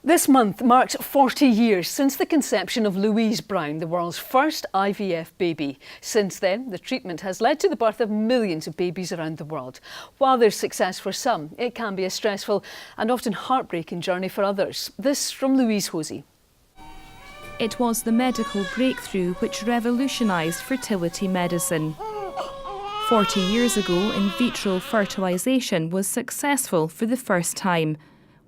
This month marks 40 years since the conception of Louise Brown, the world's first IVF baby. Since then, the treatment has led to the birth of millions of babies around the world. While there's success for some, it can be a stressful and often heartbreaking journey for others. This from Louise Hosey. It was the medical breakthrough which revolutionised fertility medicine. 40 years ago, in vitro fertilisation was successful for the first time,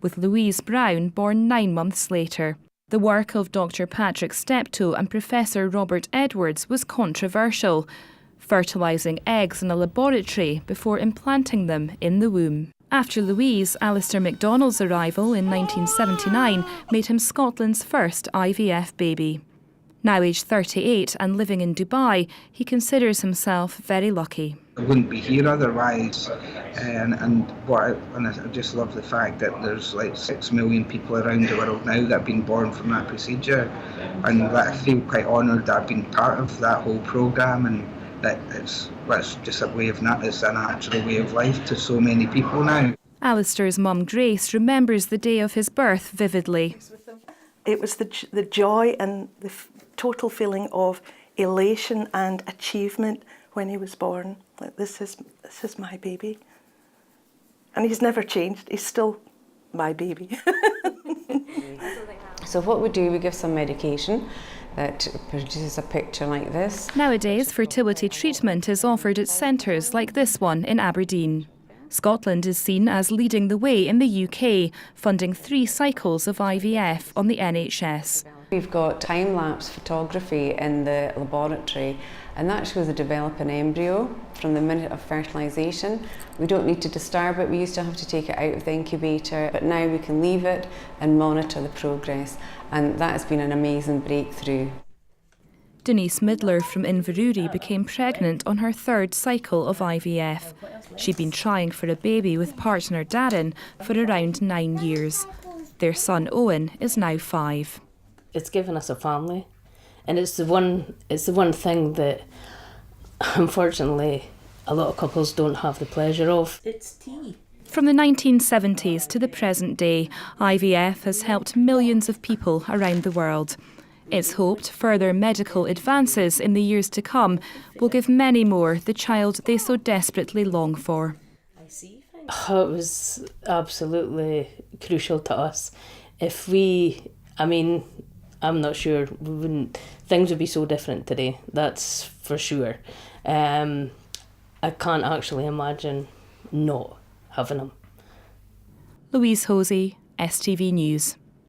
with Louise Brown born 9 months later. The work of Dr. Patrick Steptoe and Professor Robert Edwards was controversial, fertilising eggs in a laboratory before implanting them in the womb. After Louise, Alistair MacDonald's arrival in 1979 made him Scotland's first IVF baby. Now aged 38 and living in Dubai, he considers himself very lucky. I wouldn't be here otherwise, and I just love the fact that there's like 6 million people around the world now that have been born from that procedure, and that I feel quite honoured that I've been part of that whole programme, and that it's just a way of it's a natural way of life to so many people now. Alistair's mum Grace remembers the day of his birth vividly. It was the joy and the total feeling of elation and achievement when he was born. Like, this is my baby. And he's never changed. He's still my baby. So what we do, we give some medication that produces a picture like this. Nowadays, fertility treatment is offered at centres like this one in Aberdeen. Scotland is seen as leading the way in the UK, funding 3 cycles of IVF on the NHS. We've got time-lapse photography in the laboratory, and that shows the developing embryo from the minute of fertilisation. We don't need to disturb it. We used to have to take it out of the incubator, but now we can leave it and monitor the progress, and that has been an amazing breakthrough. Denise Midler from Inverurie became pregnant on her 3rd cycle of IVF. She'd been trying for a baby with partner Darren for around 9 years. Their son Owen is now 5. It's given us a family, and it's the one thing that unfortunately a lot of couples don't have the pleasure of. It's tea. From the 1970s to the present day, IVF has helped millions of people around the world. It's hoped further medical advances in the years to come will give many more the child they so desperately long for. It was absolutely crucial to us. I'm not sure, things would be so different today, that's for sure. I can't actually imagine not having them. Louise Hosey, STV News.